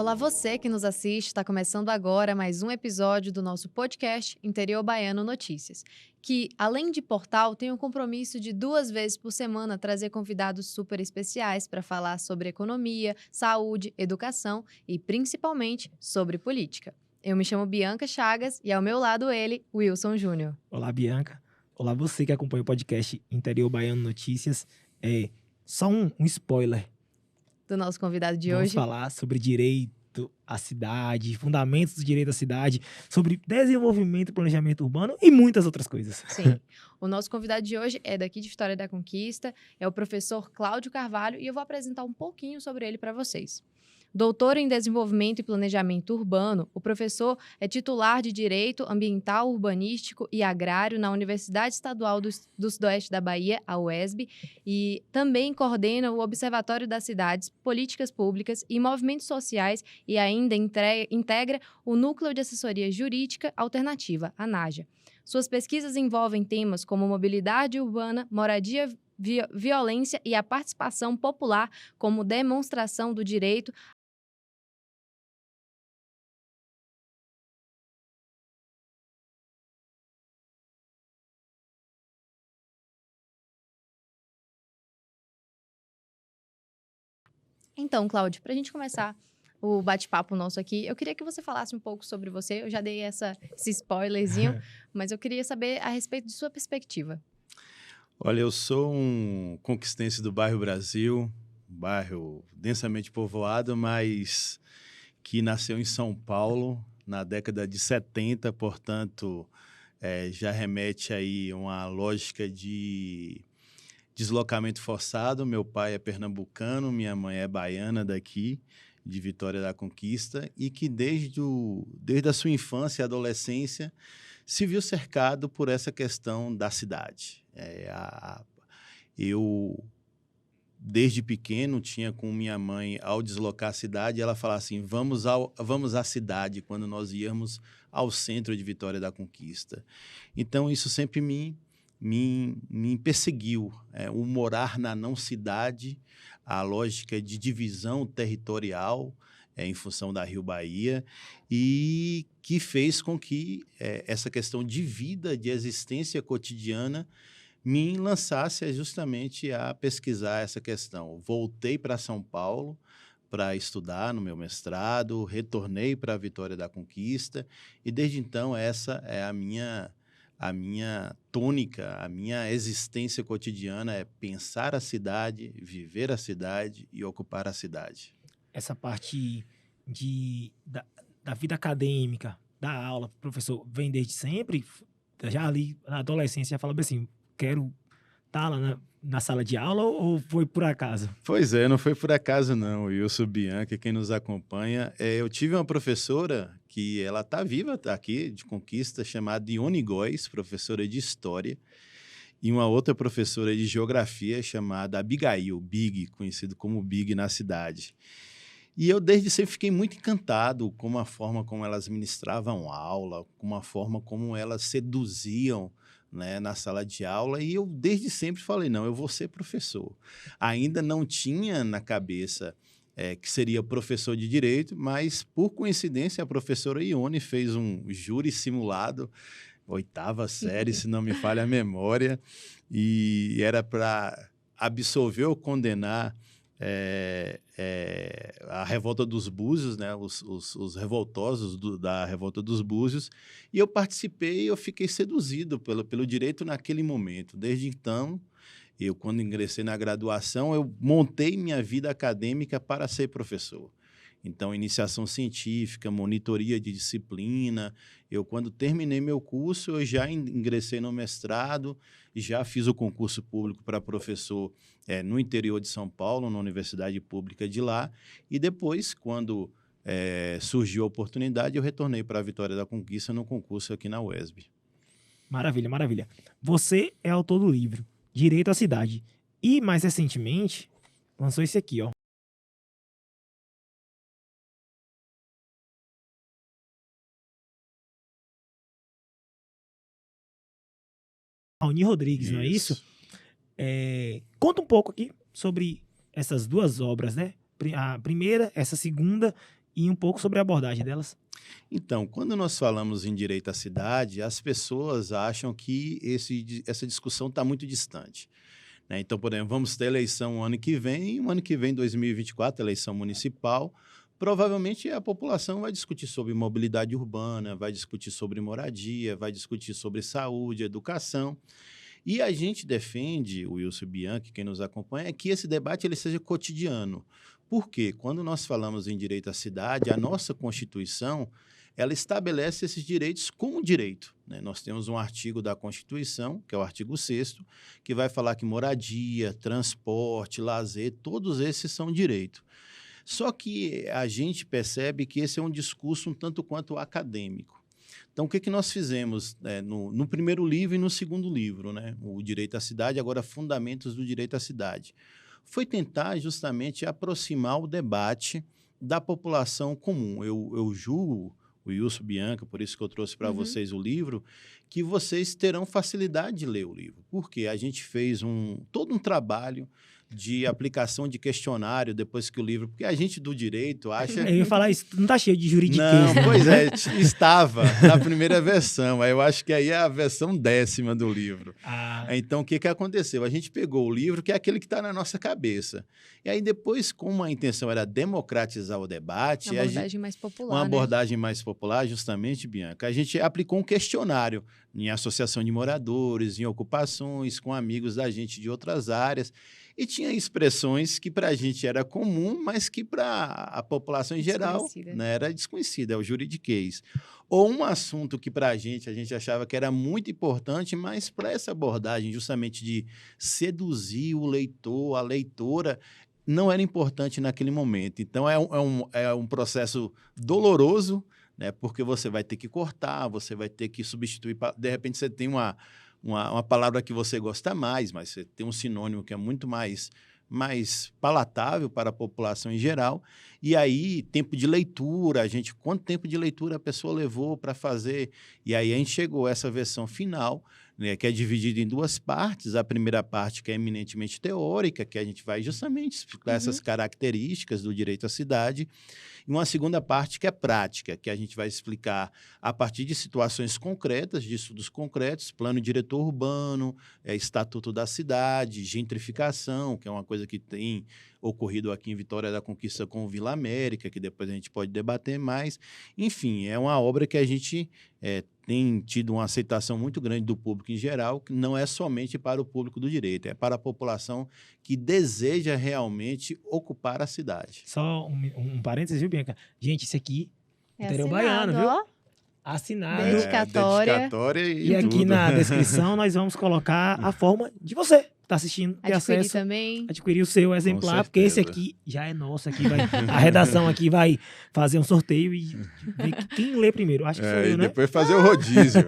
Olá, você que nos assiste, está começando agora mais um episódio do nosso podcast Interior Baiano Notícias, que, além de portal, tem o compromisso de 2 vezes por semana trazer convidados super especiais para falar sobre economia, saúde, educação e, principalmente, sobre política. Eu me chamo Bianca Chagas e ao meu lado ele, Wilson Júnior. Olá, Bianca. Olá, você que acompanha o podcast Interior Baiano Notícias. Só um spoiler. Do nosso convidado de Vamos hoje. falar sobre direito à cidade, fundamentos do direito à cidade, sobre desenvolvimento e planejamento urbano e muitas outras coisas. Sim, o nosso convidado de hoje é daqui de Vitória da Conquista, é o professor Cláudio Carvalho e eu vou apresentar um pouquinho sobre ele para vocês. Doutor em Desenvolvimento e Planejamento Urbano, o professor é titular de Direito Ambiental, Urbanístico e Agrário na Universidade Estadual do Sudoeste da Bahia, a UESB, e também coordena o Observatório das Cidades, Políticas Públicas e Movimentos Sociais e ainda integra o Núcleo de Assessoria Jurídica Alternativa, a NAJA. Suas pesquisas envolvem temas como mobilidade urbana, moradia, violência e a participação popular como demonstração do direito. Então, Cláudio, para a gente começar o bate-papo nosso aqui, eu queria que você falasse um pouco sobre você. Eu já dei esse spoilerzinho, mas eu queria saber a respeito de sua perspectiva. Olha, eu sou um conquistense do bairro Brasil, um bairro densamente povoado, mas que nasceu em São Paulo na década de 70, portanto, já remete aí uma lógica de deslocamento forçado. Meu pai é pernambucano, minha mãe é baiana daqui, de Vitória da Conquista, e que desde a sua infância e adolescência se viu cercado por essa questão da cidade. Eu, desde pequeno, tinha com minha mãe, ao deslocar a cidade, ela falava assim, vamos à cidade, quando nós íamos ao centro de Vitória da Conquista. Então, isso sempre me perseguiu, o morar na não-cidade, a lógica de divisão territorial em função da Rio Bahia, e que fez com que essa questão de vida, de existência cotidiana, me lançasse justamente a pesquisar essa questão. Voltei para São Paulo para estudar no meu mestrado, retornei para a Vitória da Conquista, e desde então essa é a minha tônica, a minha existência cotidiana é pensar a cidade, viver a cidade e ocupar a cidade. Essa parte da vida acadêmica, da aula, professor, vem desde sempre? Já ali na adolescência já falava assim, quero estar lá na sala de aula ou foi por acaso? Pois é, não foi por acaso não, Wilson, Bianca, quem nos acompanha. Eu tive uma professora que ela está viva, tá aqui, de Conquista, chamada Ione Góes, professora de História, e uma outra professora de Geografia chamada Abigail, Big, conhecido como Big na cidade. E eu desde sempre fiquei muito encantado com a forma como elas ministravam aula, com a forma como elas seduziam, né, na sala de aula, e eu desde sempre falei, não, eu vou ser professor. Ainda não tinha na cabeça que seria professor de Direito, mas, por coincidência, a professora Ione fez um júri simulado, 8ª série, se não me falha a memória, e era para absolver ou condenar a revolta dos Búzios, né? Os revoltosos da revolta dos Búzios, e eu participei e eu fiquei seduzido pelo direito naquele momento. Desde então, quando ingressei na graduação, eu montei minha vida acadêmica para ser professor. Então, iniciação científica, monitoria de disciplina. Quando terminei meu curso, eu já ingressei no mestrado, já fiz o concurso público para professor no interior de São Paulo, na Universidade Pública de lá, e depois, quando surgiu a oportunidade, eu retornei para a Vitória da Conquista no concurso aqui na UESB. Maravilha, maravilha. Você é autor do livro Direito à Cidade e, mais recentemente, lançou esse aqui, ó. Raoni Rodrigues, não é isso? Conta um pouco aqui sobre essas duas obras, né? A primeira, essa segunda, e um pouco sobre a abordagem delas. Então, quando nós falamos em direito à cidade, as pessoas acham que essa discussão está muito distante, né? Então, por exemplo, vamos ter eleição o ano que vem, 2024, eleição municipal, provavelmente a população vai discutir sobre mobilidade urbana, vai discutir sobre moradia, vai discutir sobre saúde, educação. E a gente defende, o Wilson Bianchi, quem nos acompanha, é que esse debate ele seja cotidiano. Por quê? Quando nós falamos em direito à cidade, a nossa Constituição ela estabelece esses direitos como direito, né? Nós temos um artigo da Constituição, que é o artigo 6º, que vai falar que moradia, transporte, lazer, todos esses são direito. Só que a gente percebe que esse é um discurso um tanto quanto acadêmico. Então, o que nós fizemos no primeiro livro e no segundo livro, né? O Direito à Cidade, agora Fundamentos do Direito à Cidade, foi tentar justamente aproximar o debate da população comum. Eu julgo, o Wilson Bianchi, por isso que eu trouxe para vocês o livro, que vocês terão facilidade de ler o livro, porque a gente fez todo um trabalho de aplicação de questionário depois que o livro... Porque a gente do direito acha... Eu ia falar isso, não está cheio de juridiquês. Não, pois é, estava na primeira versão. Aí eu acho que aí é a versão 10ª do livro. Então, o que aconteceu? A gente pegou o livro, que é aquele que está na nossa cabeça. E aí depois, como a intenção era democratizar o debate... Uma abordagem mais popular, Uma né? abordagem mais popular, justamente, Bianca. A gente aplicou um questionário em associação de moradores, em ocupações, com amigos da gente de outras áreas. E tinha expressões que para a gente era comum, mas que para a população em geral, né, era desconhecida, é o juridiquês. Ou um assunto que para a gente achava que era muito importante, mas para essa abordagem justamente de seduzir o leitor, a leitora, não era importante naquele momento. Então, é um processo doloroso, né, porque você vai ter que cortar, você vai ter que substituir. De repente, você tem uma palavra que você gosta mais, mas você tem um sinônimo que é muito mais palatável para a população em geral. E aí, tempo de leitura, quanto tempo de leitura a pessoa levou para fazer? E aí a gente chegou a essa versão final, né, que é dividida em duas partes. A primeira parte, que é eminentemente teórica, que a gente vai justamente explicar essas características do direito à cidade. E uma segunda parte que é prática, que a gente vai explicar a partir de situações concretas, de estudos concretos, plano diretor urbano, estatuto da cidade, gentrificação, que é uma coisa que tem ocorrido aqui em Vitória da Conquista com o Vila América, que depois a gente pode debater mais. Enfim, é uma obra que a gente tem tido uma aceitação muito grande do público em geral, que não é somente para o público do direito, é para a população que deseja realmente ocupar a cidade. Só um parênteses, viu, Bianca? Gente, isso aqui é Interior assinado, Baiano, viu? ó. Assinado. Dedicatória. E aqui tudo. na descrição nós vamos colocar a forma de você que está assistindo ter Adquirir acesso, também. adquirir o seu exemplar, porque esse aqui já é nosso. Aqui a redação aqui vai fazer um sorteio e ver quem lê primeiro. Acho que sou eu, E né? depois fazer o rodízio.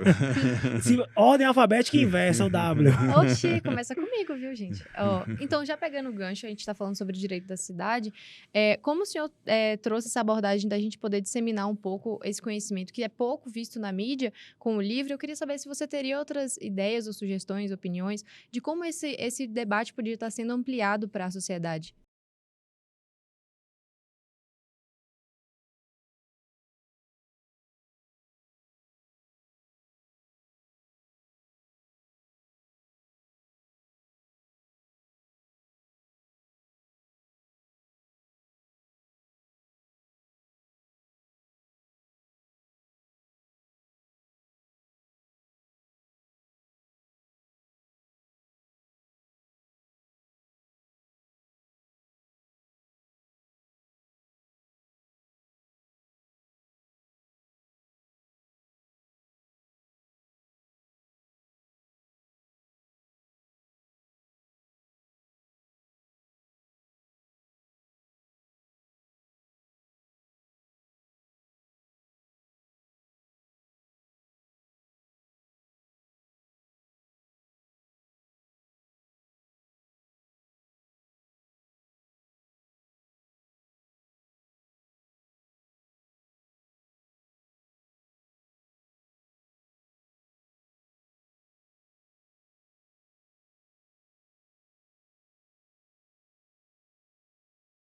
Ordem alfabética inversa, o W. Oxi, começa comigo, viu, gente? Ó, então, já pegando o gancho, a gente está falando sobre o direito da cidade. Como o senhor trouxe essa abordagem da gente poder disseminar um pouco esse conhecimento que é pouco visto na mídia com o livro, eu queria saber se você teria outras ideias ou sugestões, opiniões de como esse debate podia estar sendo ampliado para a sociedade.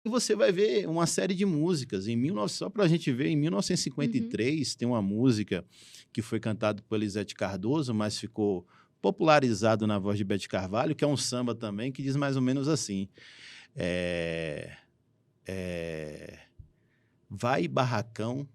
E você vai ver uma série de músicas. Só para a gente ver, em 1953, tem uma música que foi cantada por Elisete Cardoso, mas ficou popularizado na voz de Bete Carvalho, que é um samba também, que diz mais ou menos assim. Vai barracão,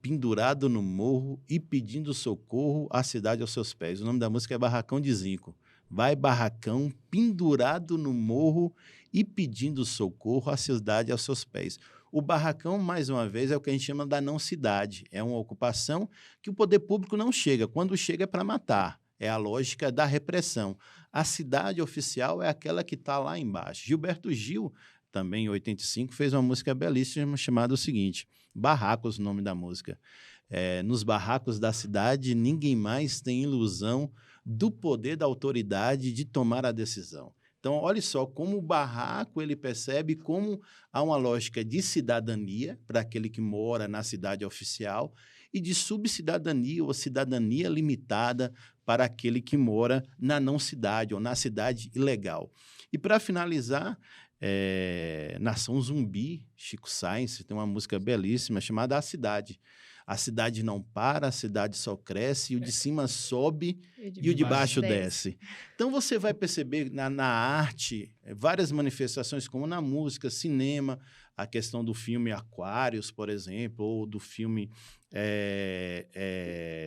pendurado no morro e pedindo socorro à cidade aos seus pés. O nome da música é Barracão de Zinco. Vai barracão, pendurado no morro e pedindo socorro à cidade aos seus pés. O barracão, mais uma vez, é o que a gente chama da não-cidade. É uma ocupação que o poder público não chega. Quando chega é para matar. É a lógica da repressão. A cidade oficial é aquela que está lá embaixo. Gilberto Gil, também em 85, fez uma música belíssima chamada o seguinte, Barracos, o nome da música. Nos barracos da cidade, ninguém mais tem ilusão do poder da autoridade de tomar a decisão. Então, olha só como o barraco ele percebe como há uma lógica de cidadania para aquele que mora na cidade oficial e de subcidadania ou cidadania limitada para aquele que mora na não-cidade ou na cidade ilegal. E para finalizar, Nação Zumbi, Chico Science, tem uma música belíssima chamada A Cidade. A cidade não para, a cidade só cresce, e o de cima sobe e o de baixo desce. Então, você vai perceber na arte várias manifestações, como na música, cinema, a questão do filme Aquários, por exemplo, ou do filme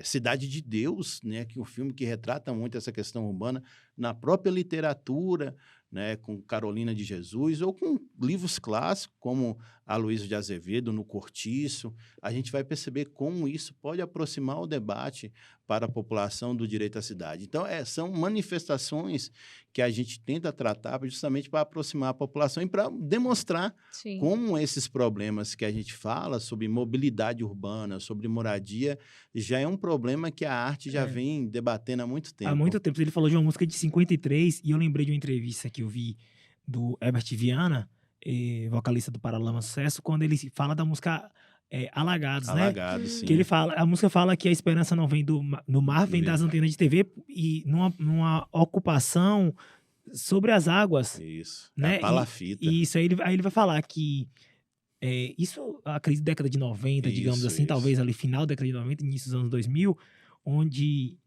Cidade de Deus, né, que é um filme que retrata muito essa questão urbana, na própria literatura, né, com Carolina de Jesus, ou com livros clássicos, como Aloysio de Azevedo, No Cortiço, a gente vai perceber como isso pode aproximar o debate para a população do direito à cidade. Então, são manifestações que a gente tenta tratar justamente para aproximar a população e para demonstrar Sim. como esses problemas que a gente fala sobre mobilidade urbana, sobre moradia, já é um problema que a arte já vem debatendo há muito tempo. Há muito tempo. Ele falou de uma música de 53 e eu lembrei de uma entrevista que eu vi do Herbert Viana, vocalista do Paralamas Sucesso, quando ele fala da música Alagados, né? Alagados, sim. Que ele fala, a música fala que a esperança não vem do mar, vem das antenas de TV e numa ocupação sobre as águas. Isso, né? A palafita. E isso aí ele vai falar que isso, a crise da década de 90, digamos assim, talvez ali final da década de 90, início dos anos 2000, onde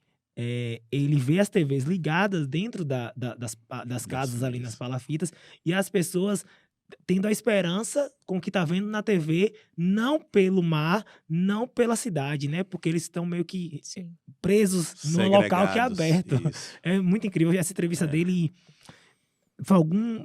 ele vê as TVs ligadas dentro das casas ali nas palafitas e as pessoas tendo a esperança com o que tá vendo na TV, não pelo mar, não pela cidade, né? Porque eles estão meio que presos num local que é aberto. Isso. É muito incrível. Essa entrevista dele foi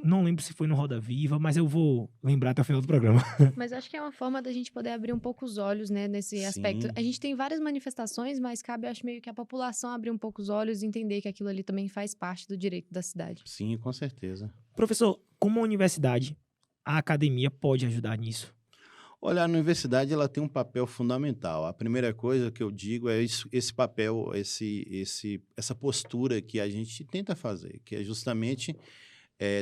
não lembro se foi no Roda Viva, mas eu vou lembrar até o final do programa. Mas acho que é uma forma da gente poder abrir um pouco os olhos, né, nesse aspecto. A gente tem várias manifestações, mas cabe, acho, meio que a população abrir um pouco os olhos e entender que aquilo ali também faz parte do direito da cidade. Sim, com certeza. Professor, como a universidade, a academia pode ajudar nisso? Olha, a universidade ela tem um papel fundamental. A primeira coisa que eu digo é esse papel, essa postura que a gente tenta fazer, que é justamente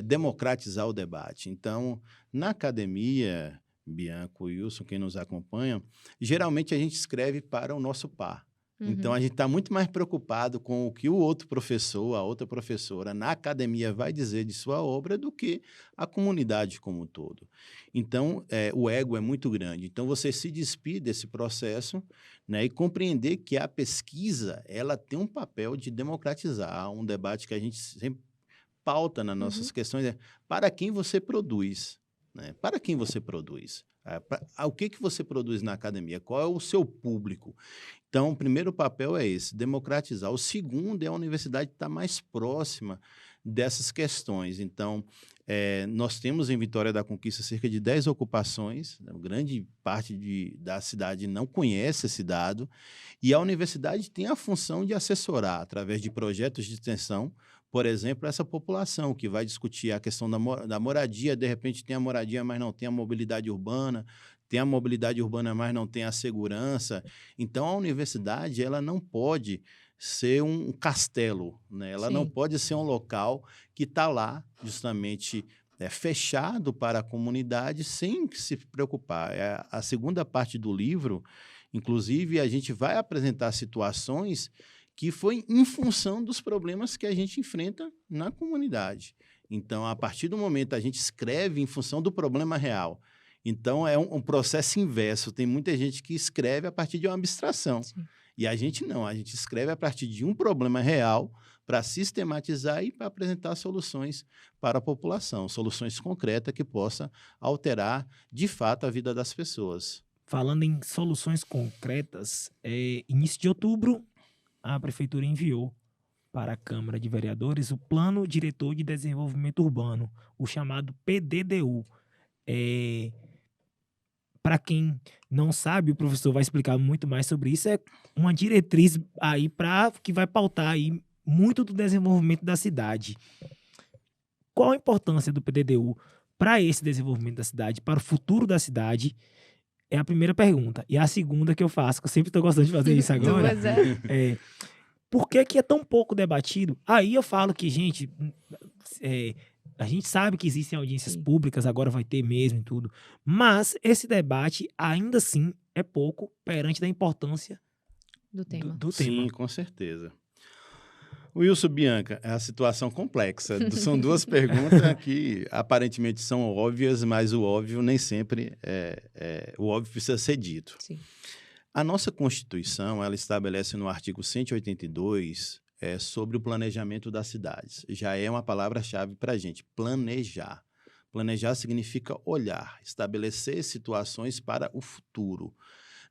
democratizar o debate. Então, na academia, Bianco, Wilson, quem nos acompanha, geralmente a gente escreve para o nosso par. Então, a gente está muito mais preocupado com o que o outro professor, a outra professora na academia vai dizer de sua obra do que a comunidade como um todo. Então, o ego é muito grande. Então, você se despir desse processo, né, e compreender que a pesquisa ela tem um papel de democratizar um debate que a gente sempre pauta nas nossas questões, para quem você produz, né? Para quem você produz? O que você produz na academia? Qual é o seu público? Então, o primeiro papel é esse, democratizar. O segundo é a universidade estar mais próxima dessas questões. Então, nós temos em Vitória da Conquista cerca de 10 ocupações, né? Grande parte da cidade não conhece esse dado, e a universidade tem a função de assessorar, através de projetos de extensão, por exemplo, essa população que vai discutir a questão da moradia, de repente tem a moradia, mas não tem a mobilidade urbana, tem a mobilidade urbana, mas não tem a segurança. Então, a universidade ela não pode ser um castelo, né? Ela não pode ser um local que está lá justamente fechado para a comunidade sem se preocupar. A segunda parte do livro, inclusive, a gente vai apresentar situações que foi em função dos problemas que a gente enfrenta na comunidade. Então, a partir do momento a gente escreve em função do problema real. Então, é um processo inverso. Tem muita gente que escreve a partir de uma abstração. Sim. E a gente não, a gente escreve a partir de um problema real para sistematizar e para apresentar soluções para a população, soluções concretas que possam alterar, de fato, a vida das pessoas. Falando em soluções concretas, início de outubro, a Prefeitura enviou para a Câmara de Vereadores o Plano Diretor de Desenvolvimento Urbano, o chamado PDDU. Para quem não sabe, o professor vai explicar muito mais sobre isso, é uma diretriz aí que vai pautar aí muito do desenvolvimento da cidade. Qual a importância do PDDU para esse desenvolvimento da cidade, para o futuro da cidade? É a primeira pergunta. E a segunda que eu faço, que eu sempre estou gostando de fazer isso agora, por que é tão pouco debatido? Aí eu falo que, gente, a gente sabe que existem audiências públicas, agora vai ter mesmo e tudo, mas esse debate, ainda assim, é pouco perante da importância do tema. Do Sim, tema. com certeza. Wilson, Bianca, é a situação complexa. São duas perguntas que aparentemente são óbvias, mas o óbvio nem sempre o óbvio precisa ser dito. Sim. A nossa Constituição, ela estabelece no artigo 182 sobre o planejamento das cidades. Já é uma palavra-chave para a gente, planejar. Planejar significa olhar, estabelecer situações para o futuro.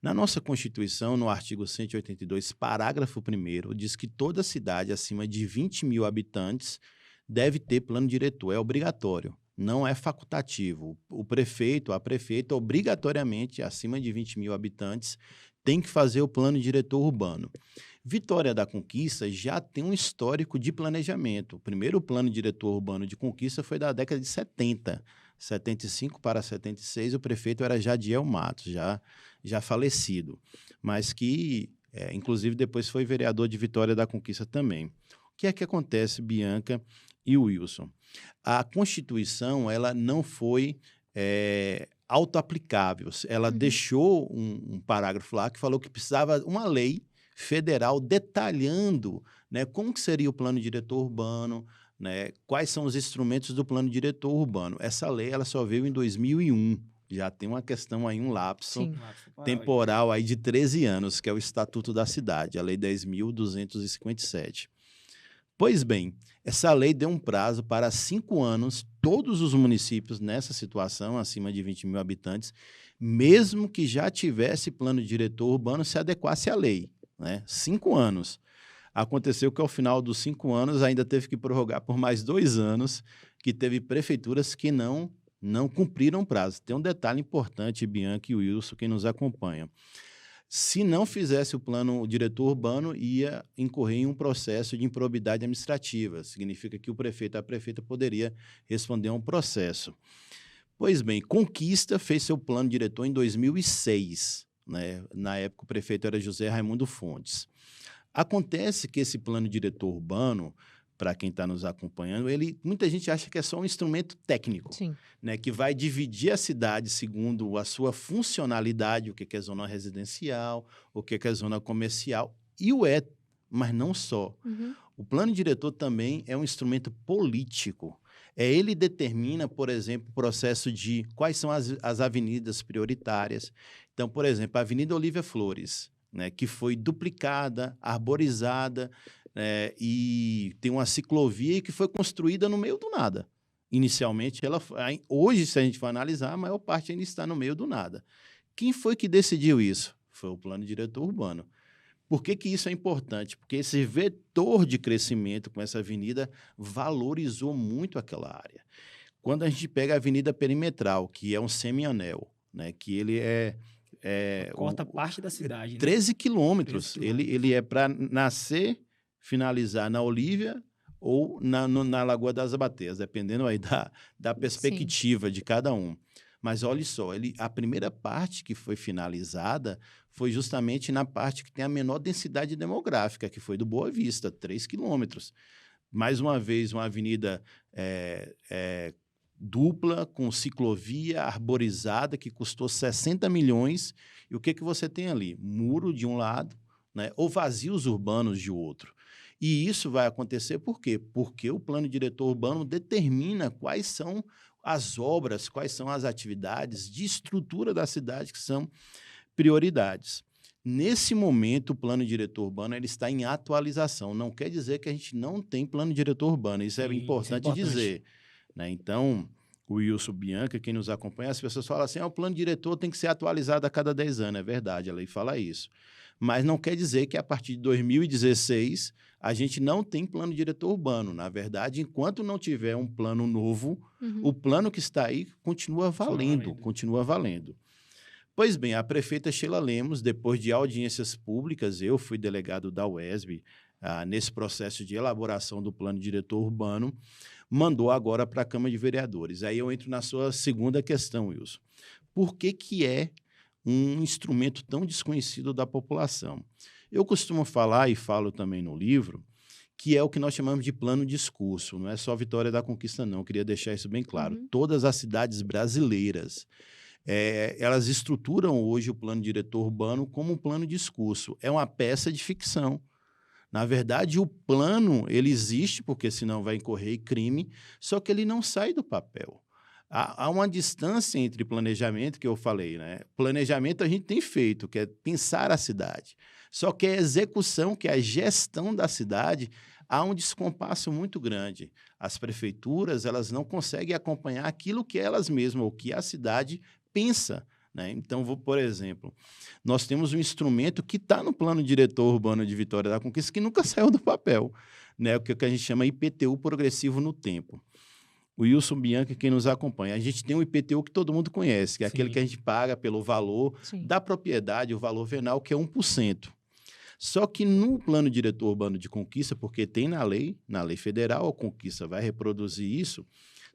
Na nossa Constituição, no artigo 182, parágrafo 1º, diz que toda cidade acima de 20 mil habitantes deve ter plano diretor, é obrigatório, não é facultativo. O prefeito, a prefeita, obrigatoriamente, acima de 20 mil habitantes, tem que fazer o plano diretor urbano. Vitória da Conquista já tem um histórico de planejamento. O primeiro plano diretor urbano de Conquista foi da década de 70. 75 para 76, o prefeito era Jadiel Matos, já falecido, mas que, inclusive, depois foi vereador de Vitória da Conquista também. O que é que acontece, Bianca e Wilson? A Constituição, ela não foi autoaplicável. Ela deixou um parágrafo lá que falou que precisava uma lei federal detalhando, né, como que seria o plano diretor urbano, né, quais são os instrumentos do plano diretor urbano. Essa lei ela só veio em 2001. Já tem uma questão aí, um lapso temporal aí de 13 anos, que é o Estatuto da Cidade, a Lei 10.257. Pois bem, essa lei deu um prazo para 5 anos, todos os municípios nessa situação, acima de 20 mil habitantes, mesmo que já tivesse plano diretor urbano, se adequasse à lei, né? 5 anos. Aconteceu que, ao final dos 5 anos, ainda teve que prorrogar por mais 2 anos, que teve prefeituras que não cumpriram o prazo. Tem um detalhe importante, Bianca e Wilson, quem nos acompanha. Se não fizesse o plano diretor urbano, ia incorrer em um processo de improbidade administrativa. Significa que o prefeito, a prefeita, poderia responder a um processo. Pois bem, Conquista fez seu plano diretor em 2006. Né? Na época, o prefeito era José Raimundo Fontes. Acontece que esse plano diretor urbano, para quem está nos acompanhando, muita gente acha que é só um instrumento técnico, né, que vai dividir a cidade segundo a sua funcionalidade, o que é zona residencial, o que é zona comercial, e mas não só. O plano diretor também é um instrumento político. Ele determina, por exemplo, o processo de quais são as avenidas prioritárias. Então, por exemplo, a Avenida Olívia Flores, né, que foi duplicada, arborizada, e tem uma ciclovia que foi construída no meio do nada. Inicialmente, hoje, se a gente for analisar, a maior parte ainda está no meio do nada. Quem foi que decidiu isso? Foi o plano diretor urbano. Por que isso é importante? Porque esse vetor de crescimento com essa avenida valorizou muito aquela área. Quando a gente pega a Avenida Perimetral, que é um semianel, né, que ele corta parte da cidade. 13 quilômetros. Ele é para nascer, finalizar na Olívia ou na Lagoa das Abateias, dependendo aí da perspectiva de cada um. Mas olha só, a primeira parte que foi finalizada foi justamente na parte que tem a menor densidade demográfica, que foi do Boa Vista, 3 quilômetros. Mais uma vez, uma avenida dupla, com ciclovia arborizada, que custou 60 milhões. E o que você tem ali? Muro de um lado, né, ou vazios urbanos de outro. E isso vai acontecer por quê? Porque o plano diretor urbano determina quais são as obras, quais são as atividades de estrutura da cidade que são prioridades. Nesse momento, o plano diretor urbano ele está em atualização. Não quer dizer que a gente não tem plano diretor urbano. Isso é importante dizer, né? Então, o Wilson Bianca, quem nos acompanha, as pessoas falam assim, o plano diretor tem que ser atualizado a cada 10 anos. É verdade, a lei fala isso. Mas não quer dizer que a partir de 2016 a gente não tem plano diretor urbano. Na verdade, enquanto não tiver um plano novo, o plano que está aí continua valendo. Pois bem, a prefeita Sheila Lemos, depois de audiências públicas, eu fui delegado da UESB, nesse processo de elaboração do plano diretor urbano, mandou agora para a Câmara de Vereadores. Aí eu entro na sua segunda questão, Wilson. Por que é um instrumento tão desconhecido da população? Eu costumo falar, e falo também no livro, que é o que nós chamamos de plano discurso. Não é só Vitória da Conquista, não. Eu queria deixar isso bem claro. Todas as cidades brasileiras, elas estruturam hoje o plano diretor urbano como um plano discurso. É uma peça de ficção. Na verdade, o plano ele existe, porque senão vai incorrer em crime, só que ele não sai do papel. Há uma distância entre planejamento, que eu falei, né? Planejamento a gente tem feito, que é pensar a cidade. Só que a execução, que é a gestão da cidade, há um descompasso muito grande. As prefeituras elas não conseguem acompanhar aquilo que elas mesmas, ou que a cidade pensa, né? Então, por exemplo, nós temos um instrumento que está no plano diretor urbano de Vitória da Conquista que nunca saiu do papel, né? O que a gente chama IPTU progressivo no tempo. O Wilson Bianca, quem nos acompanha, a gente tem um IPTU que todo mundo conhece, que é aquele que a gente paga pelo valor da propriedade, o valor venal, que é 1%. Só que no plano diretor urbano de Conquista, porque tem na lei federal, a Conquista vai reproduzir isso,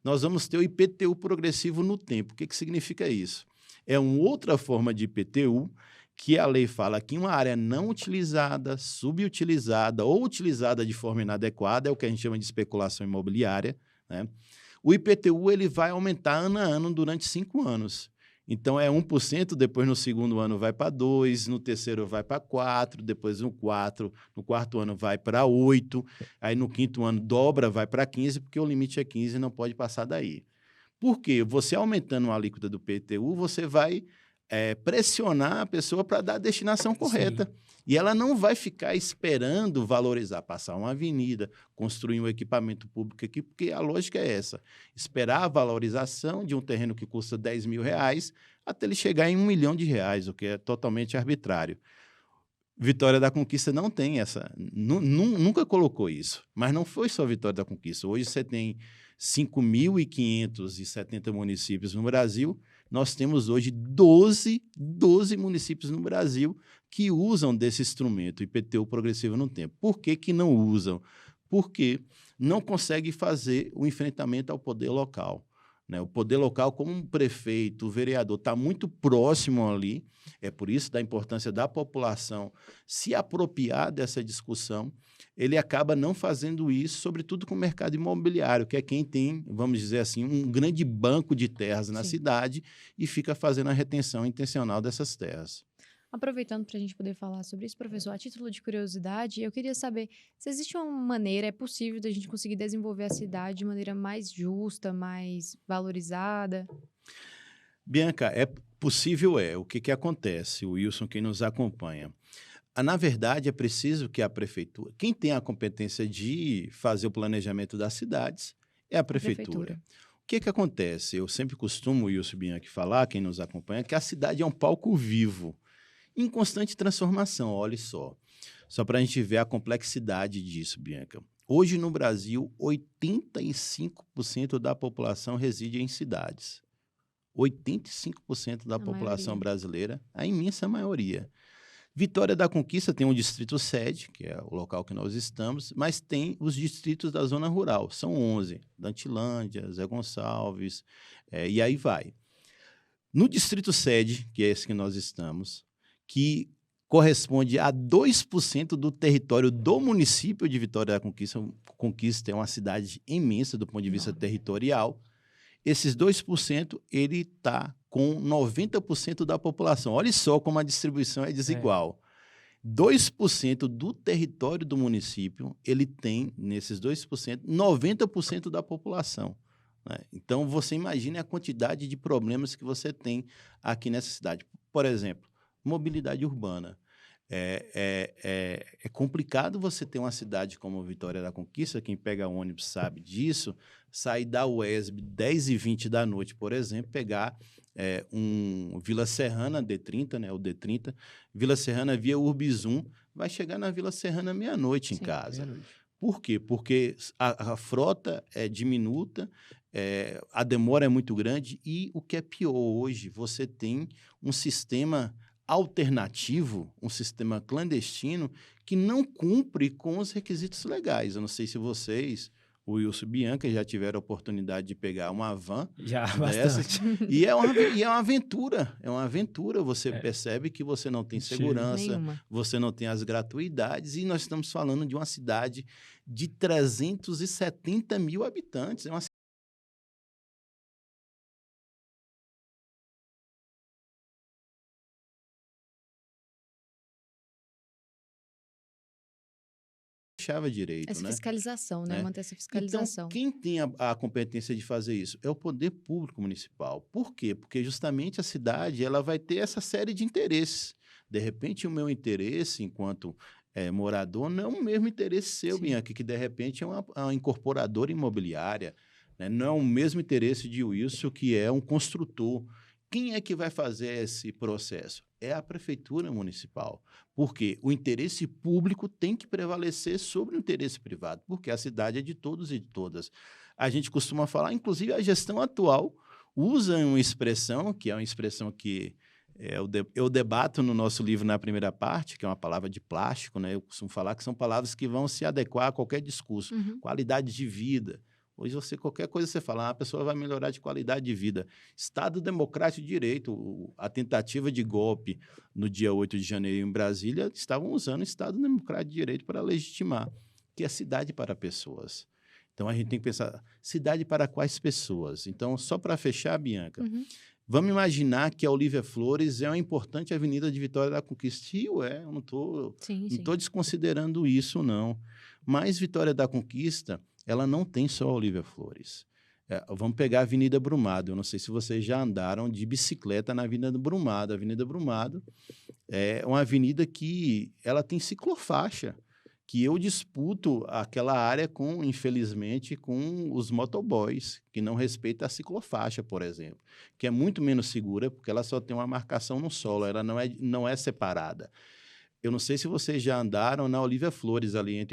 nós vamos ter o IPTU progressivo no tempo. O que significa isso? É uma outra forma de IPTU que a lei fala que uma área não utilizada, subutilizada ou utilizada de forma inadequada, é o que a gente chama de especulação imobiliária, né? O IPTU ele vai aumentar ano a ano durante 5 anos. Então, é 1%, depois no segundo ano vai para 2%, no terceiro vai para 4%, depois no quarto ano vai para 8%, aí no quinto ano dobra, vai para 15%, porque o limite é 15% e não pode passar daí. Por quê? Você aumentando a alíquota do IPTU, você vai pressionar a pessoa para dar a destinação correta. E ela não vai ficar esperando valorizar, passar uma avenida, construir um equipamento público aqui, porque a lógica é essa, esperar a valorização de um terreno que custa R$10 mil até ele chegar em R$1 milhão, o que é totalmente arbitrário. Vitória da Conquista não tem essa, nunca colocou isso, mas não foi só Vitória da Conquista. Hoje você tem 5.570 municípios no Brasil, nós temos hoje 12 municípios no Brasil que usam desse instrumento, IPTU progressivo no tempo. Por que não usam? Porque não conseguem fazer o enfrentamento ao poder local, né? O poder local, como um prefeito, o vereador, está muito próximo ali, é por isso da importância da população se apropriar dessa discussão. Ele acaba não fazendo isso, sobretudo com o mercado imobiliário, que é quem tem, vamos dizer assim, um grande banco de terras na cidade e fica fazendo a retenção intencional dessas terras. Aproveitando para a gente poder falar sobre isso, professor, a título de curiosidade, eu queria saber se existe uma maneira, é possível da gente conseguir desenvolver a cidade de maneira mais justa, mais valorizada? Bianca, é possível. O que acontece, o Wilson, quem nos acompanha? Na verdade, é preciso que a prefeitura... Quem tem a competência de fazer o planejamento das cidades é a prefeitura. O que acontece? Eu sempre costumo, Wilson Bianchi, falar, quem nos acompanha, que a cidade é um palco vivo, em constante transformação. Olha só para a gente ver a complexidade disso, Bianca. Hoje, no Brasil, 85% da população reside em cidades. 85% da população brasileira, a imensa maioria. Vitória da Conquista tem um distrito sede, que é o local que nós estamos, mas tem os distritos da zona rural, são 11, Dantilândia, Zé Gonçalves, e aí vai. No distrito sede, que é esse que nós estamos, que corresponde a 2% do território do município de Vitória da Conquista. Conquista é uma cidade imensa do ponto de vista territorial. Esses 2%, ele está com 90% da população. Olha só como a distribuição é desigual. 2% do território do município, ele tem, nesses 2%, 90% da população. Né? Então, você imagine a quantidade de problemas que você tem aqui nessa cidade. Por exemplo, mobilidade urbana. É complicado você ter uma cidade como Vitória da Conquista, quem pega ônibus sabe disso, sair da UESB 10h20 da noite, por exemplo, pegar um Vila Serrana D30, né, o D30, Vila Serrana via Urbizum, vai chegar na Vila Serrana meia-noite em casa. Por quê? Porque a frota é diminuta, a demora é muito grande e, o que é pior hoje, você tem um sistema alternativo, um sistema clandestino que não cumpre com os requisitos legais. Eu não sei se vocês, o Wilson e Bianca, já tiveram a oportunidade de pegar uma van Já, dessas. bastante. E é uma aventura. É uma aventura. Você percebe que você não tem Sim. segurança, Nenhuma. você não tem as gratuidades. E nós estamos falando de uma cidade de 370 mil habitantes. É uma chave direito, Essa né? fiscalização, né? Né? Manter essa Então, fiscalização. quem tem a competência de fazer isso é o poder público municipal. Por quê? Porque justamente a cidade ela vai ter essa série de interesses. De repente, o meu interesse enquanto morador não é o mesmo interesse seu, Sim. Bianca, que de repente é uma incorporadora imobiliária. Né? Não é o mesmo interesse de Wilson, que é um construtor. Quem é que vai fazer esse processo? É a prefeitura municipal. Porque o interesse público tem que prevalecer sobre o interesse privado, porque a cidade é de todos e de todas. A gente costuma falar, inclusive a gestão atual usa uma expressão, que é uma expressão que eu debato no nosso livro na primeira parte, que é uma palavra de plástico, né? Eu costumo falar que são palavras que vão se adequar a qualquer discurso. Uhum. Qualidade de vida. Hoje, qualquer coisa que você falar, a pessoa vai melhorar de qualidade de vida. Estado democrático de direito. A tentativa de golpe no dia 8 de janeiro em Brasília, estavam usando o Estado democrático de direito para legitimar, que é cidade para pessoas. Então, a gente tem que pensar, cidade para quais pessoas? Então, só para fechar, Bianca, vamos imaginar que a Olívia Flores é uma importante avenida de Vitória da Conquista. E eu não estou desconsiderando isso, não. Mas Vitória da Conquista, ela não tem só a Olívia Flores. Vamos pegar a Avenida Brumado. Eu não sei se vocês já andaram de bicicleta na Avenida Brumado. A Avenida Brumado é uma avenida que ela tem ciclofaixa, que eu disputo aquela área infelizmente, com os motoboys, que não respeitam a ciclofaixa, por exemplo, que é muito menos segura, porque ela só tem uma marcação no solo, ela não é separada. Eu não sei se vocês já andaram na Olívia Flores, ali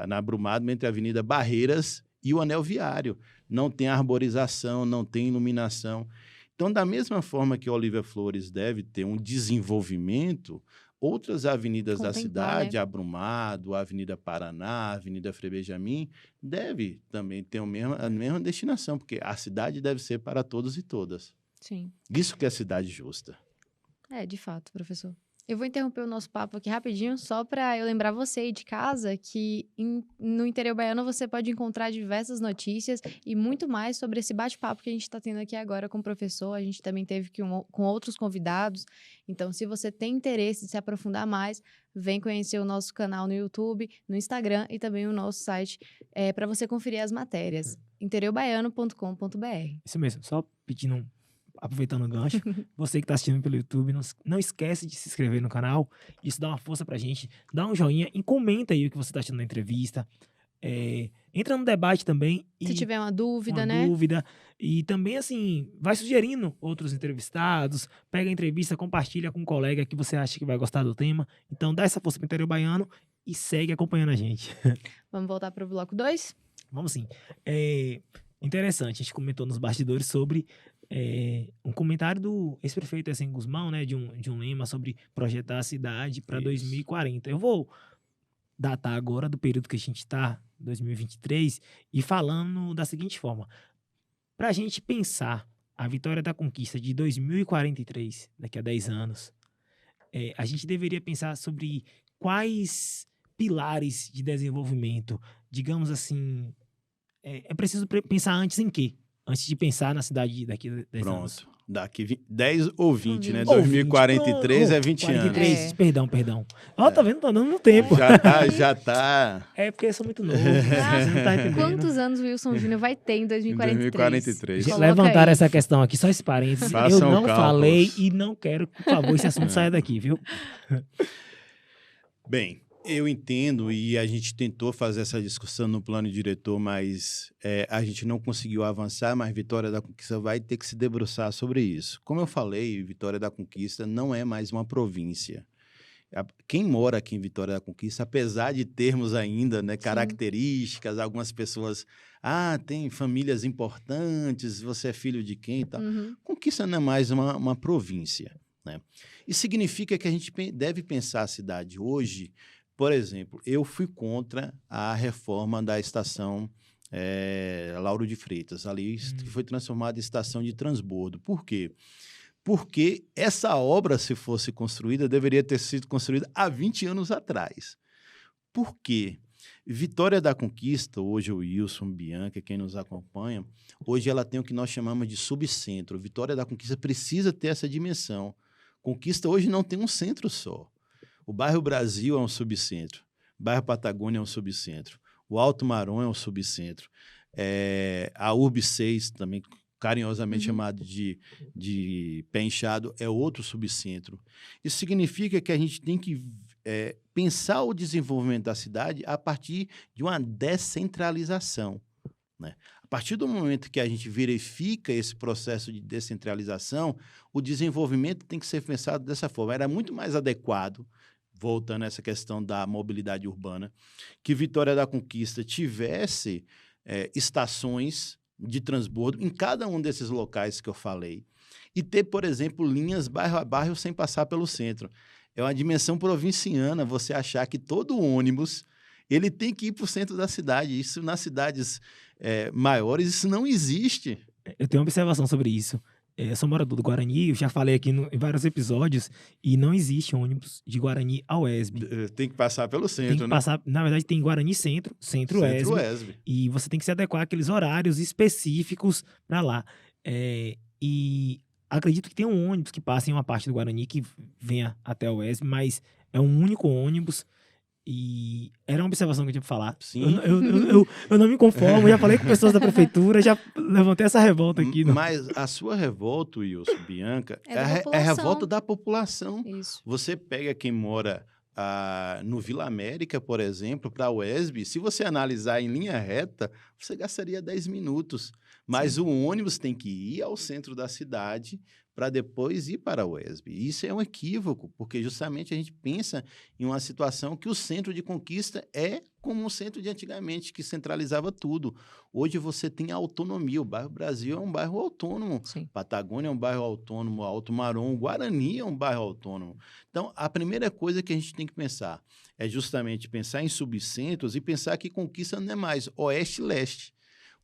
na Brumado, entre a Avenida Barreiras e o Anel Viário. Não tem arborização, não tem iluminação. Então, da mesma forma que a Olívia Flores deve ter um desenvolvimento, outras avenidas da cidade, a Brumado, a Avenida Paraná, a Avenida Frei Benjamin, deve também ter a mesma destinação, porque a cidade deve ser para todos e todas. Sim. Isso que é cidade justa. De fato, professor. Eu vou interromper o nosso papo aqui rapidinho, só para eu lembrar você aí de casa que no Interior Baiano você pode encontrar diversas notícias e muito mais sobre esse bate-papo que a gente está tendo aqui agora com o professor. A gente também teve com outros convidados. Então, se você tem interesse de se aprofundar mais, vem conhecer o nosso canal no YouTube, no Instagram e também o nosso site para você conferir as matérias. interiobaiano.com.br. Isso mesmo, só pedindo, aproveitando o gancho, você que está assistindo pelo YouTube, não esquece de se inscrever no canal, isso dá uma força pra gente, dá um joinha e comenta aí o que você está achando da entrevista, entra no debate também. Se tiver uma dúvida, uma dúvida, e também assim, vai sugerindo outros entrevistados, pega a entrevista, compartilha com um colega que você acha que vai gostar do tema, então dá essa força pro Interior Baiano e segue acompanhando a gente. Vamos voltar pro bloco 2? Vamos sim. Interessante, a gente comentou nos bastidores sobre um comentário do ex-prefeito Essênio Guzmão, né, de um lema sobre projetar a cidade para 2040. Eu vou datar agora do período que a gente está, 2023, e falando da seguinte forma. Para a gente pensar a Vitória da Conquista de 2043, daqui a 10 anos, a gente deveria pensar sobre quais pilares de desenvolvimento, digamos assim, é preciso pensar antes em quê? antes de pensar na cidade daqui a 10 anos. Pronto. Daqui 10 ou 20, né? Ou 2043 é 20 43, anos. perdão. Ó, tá vendo? Tá dando no tempo. Já tá. É porque eu sou muito novo. Você não tá entendendo. Quantos anos o Wilson Júnior vai ter em 2043? 2043. Coloca Levantaram aí. essa questão aqui, só esse parênteses. Façam Eu não cálculos. falei e não quero que, por favor, esse assunto saia daqui, viu? Bem, eu entendo e a gente tentou fazer essa discussão no plano diretor, mas a gente não conseguiu avançar, mas Vitória da Conquista vai ter que se debruçar sobre isso. Como eu falei, Vitória da Conquista não é mais uma província. Quem mora aqui em Vitória da Conquista, apesar de termos ainda, né, características, algumas pessoas, tem famílias importantes, você é filho de quem e tal. Conquista não é mais uma província, né? Isso significa que a gente deve pensar a cidade hoje. Por exemplo, eu fui contra a reforma da estação Lauro de Freitas, ali que foi transformada em estação de transbordo. Por quê? Porque essa obra, se fosse construída, deveria ter sido construída há 20 anos atrás. Por quê? Vitória da Conquista, hoje o Wilson, Bianca, quem nos acompanha, hoje ela tem o que nós chamamos de subcentro. Vitória da Conquista precisa ter essa dimensão. Conquista hoje não tem um centro só. O bairro Brasil é um subcentro, o bairro Patagônia é um subcentro, o Alto Marom é um subcentro, a Urb 6, também carinhosamente chamado de Pé Inchado, é outro subcentro. Isso significa que a gente tem que pensar o desenvolvimento da cidade a partir de uma descentralização, né? A partir do momento que a gente verifica esse processo de descentralização, o desenvolvimento tem que ser pensado dessa forma. Era muito mais adequado, voltando a essa questão da mobilidade urbana, que Vitória da Conquista tivesse estações de transbordo em cada um desses locais que eu falei e ter, por exemplo, linhas bairro a bairro sem passar pelo centro. É uma dimensão provinciana você achar que todo ônibus ele tem que ir para o centro da cidade. Isso nas cidades maiores, isso não existe. Eu tenho uma observação sobre isso. Eu sou morador do Guarani, eu já falei aqui em vários episódios, e não existe ônibus de Guarani ao ESB. Tem que passar pelo centro, Tem que né? passar, na verdade, tem Guarani Centro ESB. E você tem que se adequar àqueles horários específicos para lá. E acredito que tem um ônibus que passa em uma parte do Guarani que venha até o ESB, mas é um único ônibus. E era uma observação que eu tinha pra falar. Sim. Eu não me conformo, já falei com pessoas da prefeitura, já levantei essa revolta aqui. Mas a sua revolta, Wilson, Bianca, é a revolta da população. Isso. Você pega quem mora no Vila América, por exemplo, para a UESB, se você analisar em linha reta, você gastaria 10 minutos. Mas o ônibus tem que ir ao centro da cidade para depois ir para a UESB. Isso é um equívoco, porque justamente a gente pensa em uma situação que o centro de Conquista é como um centro de antigamente, que centralizava tudo. Hoje você tem autonomia. O bairro Brasil é um bairro autônomo. Sim. Patagônia é um bairro autônomo, Alto Marom, Guarani é um bairro autônomo. Então, a primeira coisa que a gente tem que pensar é justamente pensar em subcentros e pensar que Conquista não é mais oeste e leste.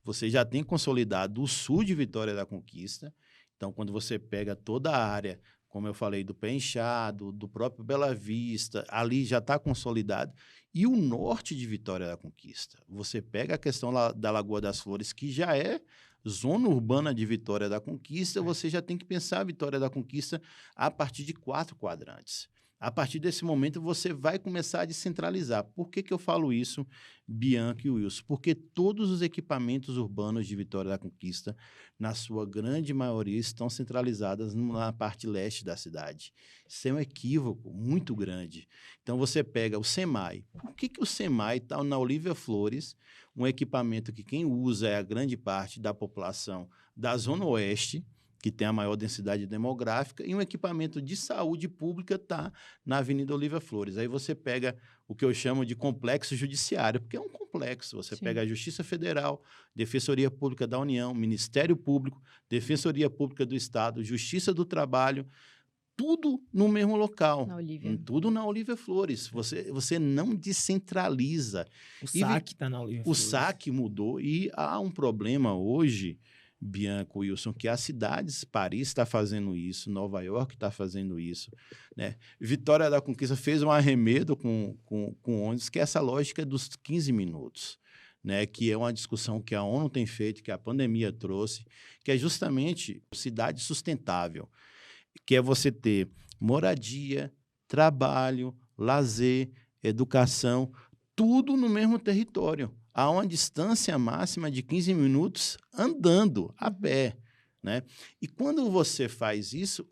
Você já tem consolidado o sul de Vitória da Conquista. Então, quando você pega toda a área, como eu falei, do Pé Inchado, do próprio Bela Vista, ali já está consolidado. E o norte de Vitória da Conquista. Você pega a questão da Lagoa das Flores, que já é zona urbana de Vitória da Conquista, você já tem que pensar a Vitória da Conquista a partir de 4 quadrantes. A partir desse momento, você vai começar a descentralizar. Por que eu falo isso, Bianca e Wilson? Porque todos os equipamentos urbanos de Vitória da Conquista, na sua grande maioria, estão centralizados na parte leste da cidade. Isso é um equívoco muito grande. Então, você pega o SEMAI. Por que o SEMAI está na Olívia Flores, um equipamento que quem usa é a grande parte da população da Zona Oeste, que tem a maior densidade demográfica, e um equipamento de saúde pública está na Avenida Olívia Flores. Aí você pega o que eu chamo de complexo judiciário, porque é um complexo. Você pega a Justiça Federal, Defensoria Pública da União, Ministério Público, Defensoria Pública do Estado, Justiça do Trabalho, tudo no mesmo local. Tudo na Olívia Flores. Você não descentraliza. O SAC está na Olívia Flores. O SAC mudou e há um problema hoje, Bianca, Wilson, que as cidades, Paris está fazendo isso, Nova York está fazendo isso, né? Vitória da Conquista fez um arremedo com ônibus, que é essa lógica dos 15 minutos. né, que é uma discussão que a ONU tem feito, que a pandemia trouxe, que é justamente cidade sustentável, que é você ter moradia, trabalho, lazer, educação, tudo no mesmo território, a uma distância máxima de 15 minutos andando a pé, né? E quando você faz isso,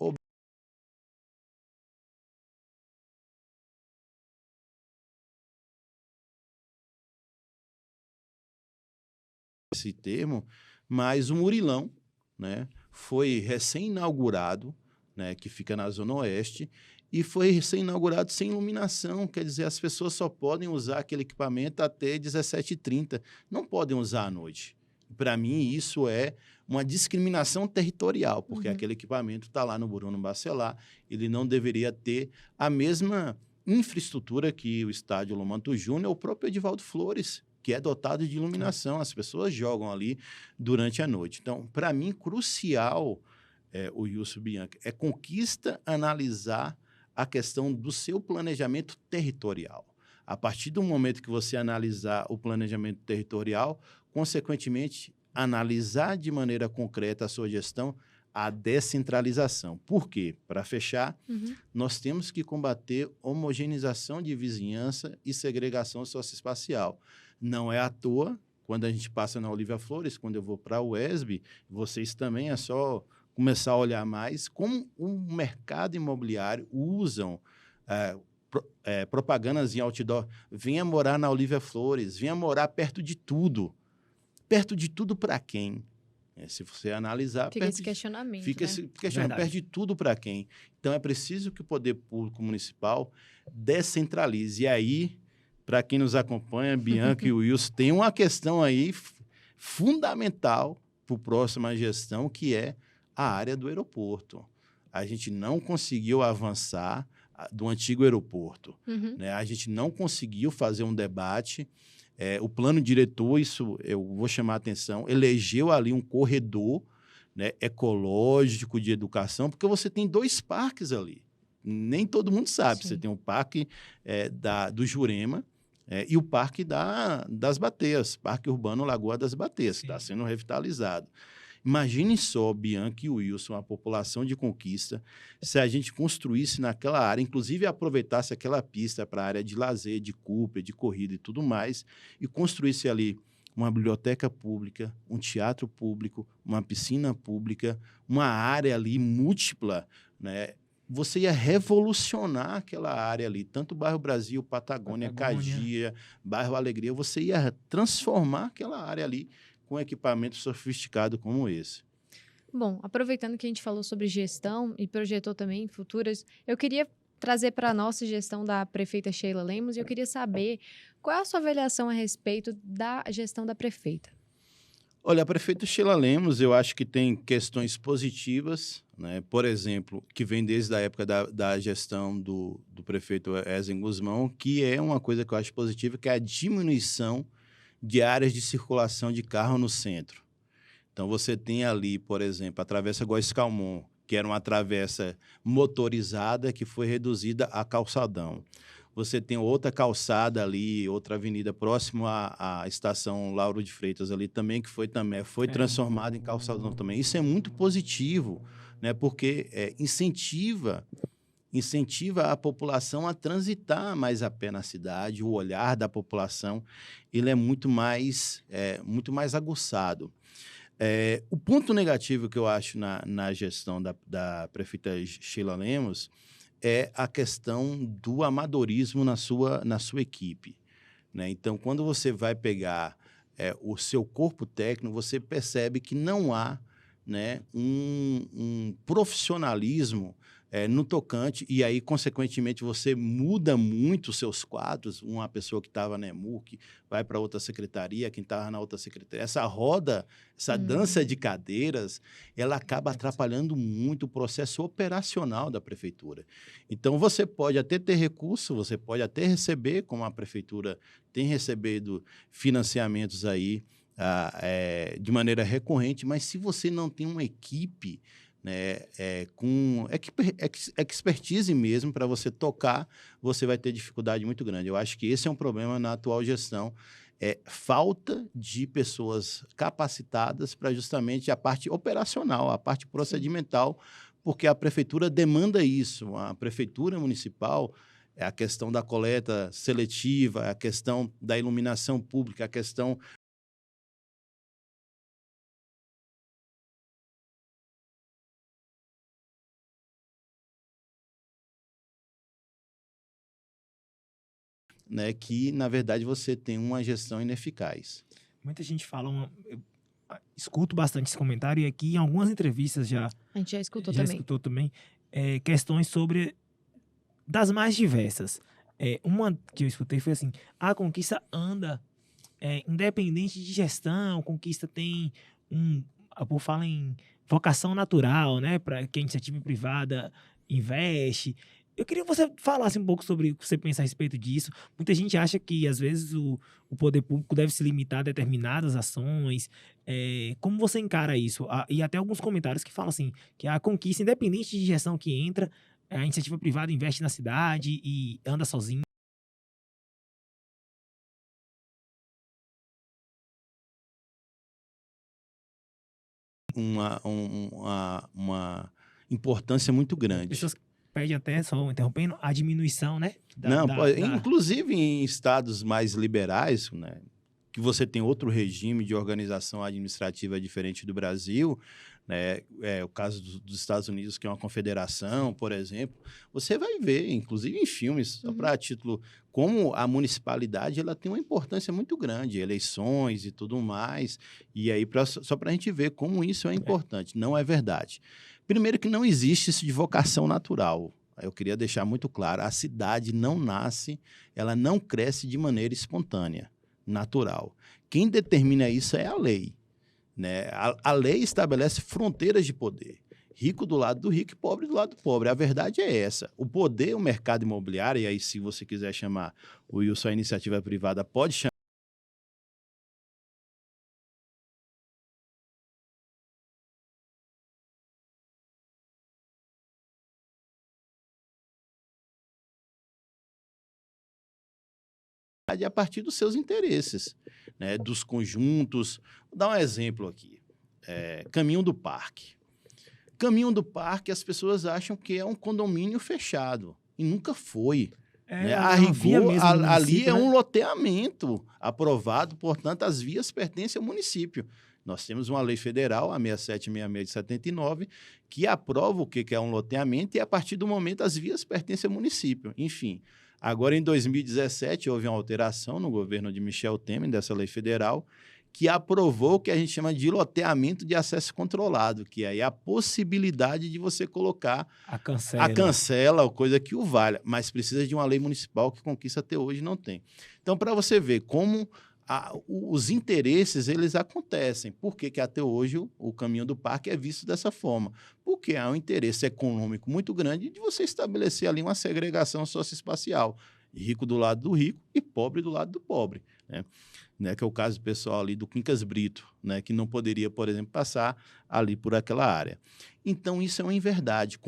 esse termo, mas o Murilão, né, foi recém-inaugurado, né, que fica na Zona Oeste, e foi recém-inaugurado sem iluminação, quer dizer, as pessoas só podem usar aquele equipamento até 17h30, não podem usar à noite. Para mim, isso é uma discriminação territorial, porque aquele equipamento está lá no Bruno Bacelar, ele não deveria ter a mesma infraestrutura que o estádio Lomanto Júnior, o próprio Edivaldo Flores, que é dotado de iluminação, as pessoas jogam ali durante a noite. Então, para mim, crucial, o Wilson Bianchi, é Conquista analisar a questão do seu planejamento territorial. A partir do momento que você analisar o planejamento territorial, consequentemente, analisar de maneira concreta a sua gestão, a descentralização. Por quê? Para fechar, nós temos que combater homogeneização de vizinhança e segregação socioespacial. Não é à toa, quando a gente passa na Olívia Flores, quando eu vou para a UESB, vocês também é só começar a olhar mais como o mercado imobiliário usam propagandas em outdoor. Venha morar na Olívia Flores, venha morar perto de tudo. Perto de tudo para quem? Se você analisar... Fica esse questionamento, Fica esse questionamento, perto de tudo para quem? Então, é preciso que o poder público municipal descentralize. E aí, para quem nos acompanha, Bianchi e Wilson, tem uma questão aí fundamental para a próxima gestão, que é a área do aeroporto. A gente não conseguiu avançar do antigo aeroporto. Né? A gente não conseguiu fazer um debate. O plano diretor, isso eu vou chamar a atenção, elegeu ali um corredor, né, ecológico de educação, porque você tem 2 parques ali. Nem todo mundo sabe. Sim. Você tem o parque do Jurema e o parque das Bateias, Parque Urbano Lagoa das Bateias, que está sendo revitalizado. Imagine só, Bianchi e Wilson, a população de Conquista, se a gente construísse naquela área, inclusive aproveitasse aquela pista para a área de lazer, de Cooper, de corrida e tudo mais, e construísse ali uma biblioteca pública, um teatro público, uma piscina pública, uma área ali múltipla, né? Você ia revolucionar aquela área ali, tanto o bairro Brasil, Patagônia, Cagia, bairro Alegria, você ia transformar aquela área ali com equipamento sofisticado como esse. Bom, aproveitando que a gente falou sobre gestão e projetou também futuras, eu queria trazer para a nossa gestão da prefeita Sheila Lemos e eu queria saber qual é a sua avaliação a respeito da gestão da prefeita. Olha, a prefeita Sheila Lemos, eu acho que tem questões positivas, né? Por exemplo, que vem desde a época da gestão do prefeito Ezen Guzmão, que é uma coisa que eu acho positiva, que é a diminuição de áreas de circulação de carro no centro. Então, você tem ali, por exemplo, a Travessa Góes Calmon, que era uma travessa motorizada que foi reduzida a calçadão. Você tem outra calçada ali, outra avenida próximo à estação Lauro de Freitas ali também, que foi transformada em calçadão também. Isso é muito positivo, né? Porque incentiva a população a transitar mais a pé na cidade, o olhar da população ele é muito mais aguçado. O ponto negativo que eu acho na gestão da prefeita Sheila Lemos é a questão do amadorismo na sua equipe, né? Então, quando você vai pegar o seu corpo técnico, você percebe que não há, né, um profissionalismo no tocante, e aí, consequentemente, você muda muito os seus quadros. Uma pessoa que estava na EMUC vai para outra secretaria, quem estava na outra secretaria. Essa roda, essa dança de cadeiras, ela acaba atrapalhando muito o processo operacional da prefeitura. Então, você pode até ter recurso, você pode até receber, como a prefeitura tem recebido financiamentos aí de maneira recorrente, mas se você não tem uma equipe, né, com expertise mesmo para você tocar, você vai ter dificuldade muito grande. Eu acho que esse é um problema na atual gestão, é falta de pessoas capacitadas para justamente a parte operacional, a parte procedimental, porque a prefeitura demanda isso. A prefeitura municipal, é a questão da coleta seletiva, a questão da iluminação pública, a questão né, que, na verdade, você tem uma gestão ineficaz. Muita gente fala, eu escuto bastante esse comentário e aqui em algumas entrevistas A gente já escutou também. escutou também questões sobre das mais diversas. Uma que eu escutei foi assim, a Conquista anda independente de gestão, Conquista tem a povo fala em vocação natural, né, para que a iniciativa privada investe. Eu queria que você falasse um pouco sobre o que você pensa a respeito disso. Muita gente acha que, às vezes, o poder público deve se limitar a determinadas ações. Como você encara isso? E até alguns comentários que falam assim, que a Conquista, independente de gestão que entra, a iniciativa privada investe na cidade e anda sozinha. Uma importância muito As grande. pessoas pedem até, só interrompendo, a diminuição, né? Inclusive em estados mais liberais, né, que você tem outro regime de organização administrativa diferente do Brasil, né, o caso dos Estados Unidos, que é uma confederação, por exemplo, você vai ver, inclusive em filmes, só para título, como a municipalidade ela tem uma importância muito grande, eleições e tudo mais, e aí só para a gente ver como isso é importante. Não é verdade. Primeiro que não existe isso de vocação natural. Eu queria deixar muito claro, a cidade não nasce, ela não cresce de maneira espontânea, natural. Quem determina isso é a lei. Né? A lei estabelece fronteiras de poder. Rico do lado do rico e pobre do lado do pobre. A verdade é essa. O poder, o mercado imobiliário, e aí se você quiser chamar o Wilson a iniciativa privada, pode chamar. A partir dos seus interesses, né? Dos conjuntos. Vou dar um exemplo aqui. Caminho do Parque. Caminho do Parque, as pessoas acham que é um condomínio fechado. E nunca foi. Né? A rigor, ali é um loteamento aprovado, portanto, as vias pertencem ao município. Nós temos uma lei federal, a 6766 de 79, que aprova o que é um loteamento e, a partir do momento, as vias pertencem ao município. Enfim, agora, em 2017, houve uma alteração no governo de Michel Temer, dessa lei federal, que aprovou o que a gente chama de loteamento de acesso controlado, que é a possibilidade de você colocar a cancela, coisa que o valha, mas precisa de uma lei municipal que Conquista até hoje não tem. Então, para você ver como os interesses, eles acontecem. Por que até hoje o Caminho do Parque é visto dessa forma? Porque há um interesse econômico muito grande de você estabelecer ali uma segregação socioespacial. Rico do lado do rico e pobre do lado do pobre, né? Que é o caso do pessoal ali do Quincas Brito, né? Que não poderia, por exemplo, passar ali por aquela área. Então, isso é uma inverdade.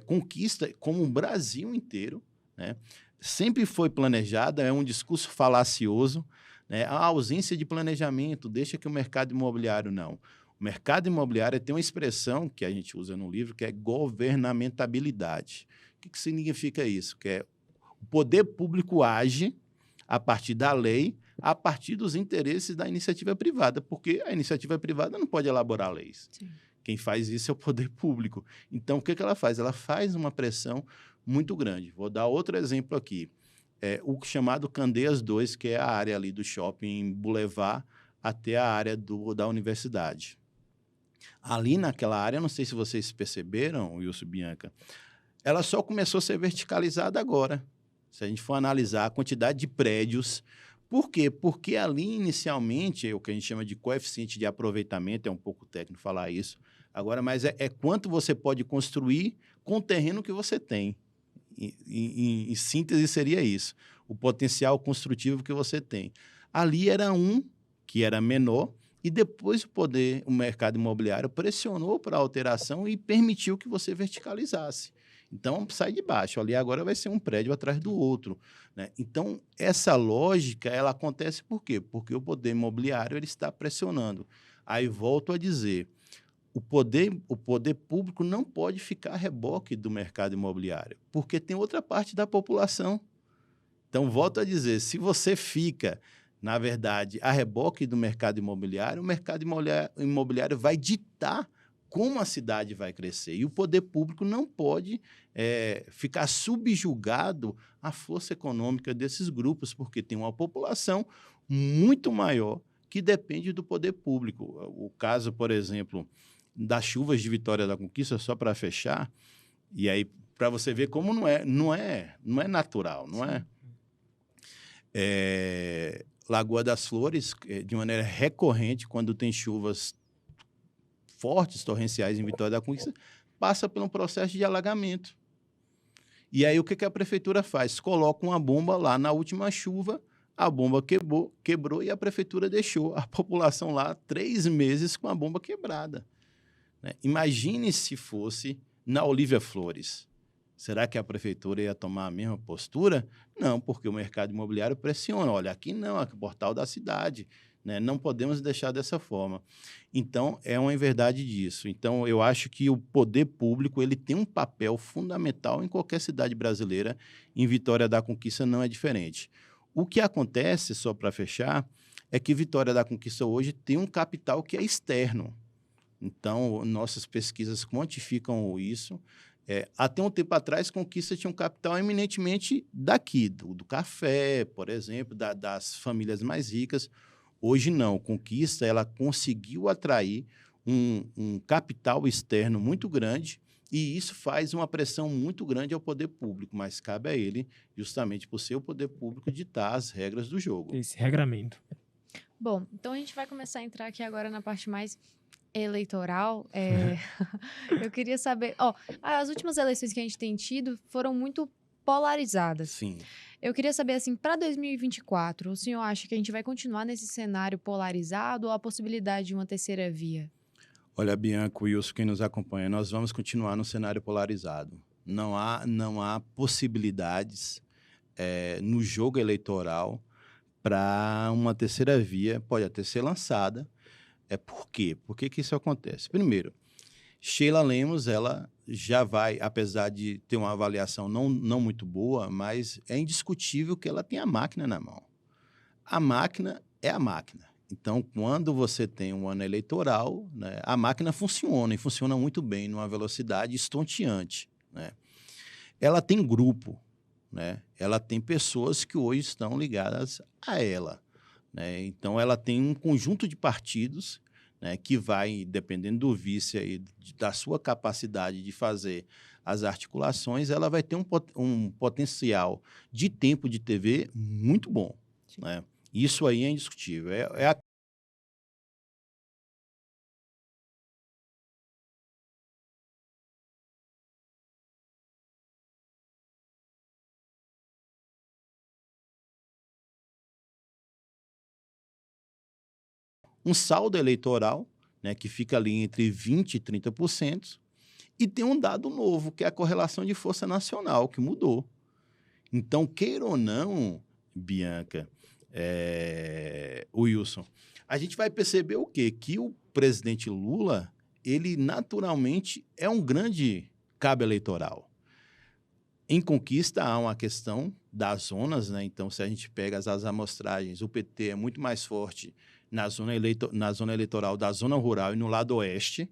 Conquista, como o Brasil inteiro, né? Sempre foi planejada, é um discurso falacioso, né? A ausência de planejamento deixa que o mercado imobiliário não. O mercado imobiliário tem uma expressão que a gente usa no livro, que é governamentabilidade. O que significa isso? Que o poder público age a partir da lei, a partir dos interesses da iniciativa privada, porque a iniciativa privada não pode elaborar leis. Sim. Quem faz isso é o poder público. Então, o que ela faz? Ela faz uma pressão muito grande. Vou dar outro exemplo aqui. O chamado Candeias 2, que é a área ali do shopping Boulevard até a área da universidade. Ali naquela área, não sei se vocês perceberam, Wilson, Bianca, ela só começou a ser verticalizada agora. Se a gente for analisar a quantidade de prédios. Por quê? Porque ali, inicialmente, o que a gente chama de coeficiente de aproveitamento, é um pouco técnico falar isso, agora, mas é quanto você pode construir com o terreno que você tem. Em síntese, seria isso. O potencial construtivo que você tem. Ali era que era menor, e depois o mercado imobiliário pressionou para a alteração e permitiu que você verticalizasse. Então, sai de baixo. Ali agora vai ser um prédio atrás do outro, né? Então, essa lógica, ela acontece por quê? Porque o poder imobiliário ele está pressionando. Aí, volto a dizer, o poder público não pode ficar a reboque do mercado imobiliário, porque tem outra parte da população. Então, volto a dizer, se você fica, na verdade, a reboque do mercado imobiliário, o mercado imobiliário vai ditar como a cidade vai crescer. E o poder público não pode ficar subjugado à força econômica desses grupos, porque tem uma população muito maior que depende do poder público. O caso, por exemplo, das chuvas de Vitória da Conquista, só para fechar, e aí para você ver como não é natural, não é? Lagoa das Flores, de maneira recorrente, quando tem chuvas fortes, torrenciais em Vitória da Conquista, passa por um processo de alagamento. E aí o que a prefeitura faz? Coloca uma bomba lá na última chuva, a bomba quebrou e a prefeitura deixou a população lá 3 meses com a bomba quebrada, né? Imagine se fosse na Olívia Flores. Será que a prefeitura ia tomar a mesma postura? Não, porque o mercado imobiliário pressiona. Olha, aqui não, aqui é o portal da cidade, né? Não podemos deixar dessa forma. Então, é uma inverdade disso. Então, eu acho que o poder público ele tem um papel fundamental em qualquer cidade brasileira. Em Vitória da Conquista não é diferente. O que acontece, só para fechar, é que Vitória da Conquista hoje tem um capital que é externo. Então, nossas pesquisas quantificam isso. Até um tempo atrás, Conquista tinha um capital eminentemente daqui, do café, por exemplo, das famílias mais ricas. Hoje não. Conquista ela conseguiu atrair um capital externo muito grande e isso faz uma pressão muito grande ao poder público, mas cabe a ele, justamente por ser o poder público, ditar as regras do jogo. Esse regramento. Bom, então a gente vai começar a entrar aqui agora na parte mais eleitoral. Eu queria saber... as últimas eleições que a gente tem tido foram muito polarizadas. Sim. Eu queria saber, assim, para 2024, o senhor acha que a gente vai continuar nesse cenário polarizado ou a possibilidade de uma terceira via? Olha, Bianca, Wilson, quem nos acompanha, nós vamos continuar no cenário polarizado. Não há possibilidades no jogo eleitoral para uma terceira via, pode até ser lançada. Por quê? Por que isso acontece? Primeiro, Sheila Lemos, ela já vai, apesar de ter uma avaliação não muito boa, mas é indiscutível que ela tem a máquina na mão. A máquina é a máquina. Então, quando você tem um ano eleitoral, né, a máquina funciona, e funciona muito bem, numa velocidade estonteante, né? Ela tem grupo, né? Ela tem pessoas que hoje estão ligadas a ela, né? Então, ela tem um conjunto de partidos, né, que vai, dependendo do vice aí, da sua capacidade de fazer as articulações, ela vai ter um potencial de tempo de TV muito bom, né? Isso aí é indiscutível. Um saldo eleitoral, né, que fica ali entre 20% e 30%, e tem um dado novo, que é a correlação de força nacional, que mudou. Então, queira ou não, Bianca, Wilson, a gente vai perceber o quê? Que o presidente Lula, ele naturalmente é um grande cabo eleitoral. Em Conquista há uma questão das zonas, né? Então, se a gente pega as amostragens, o PT é muito mais forte na zona eleitoral da zona rural e no lado oeste.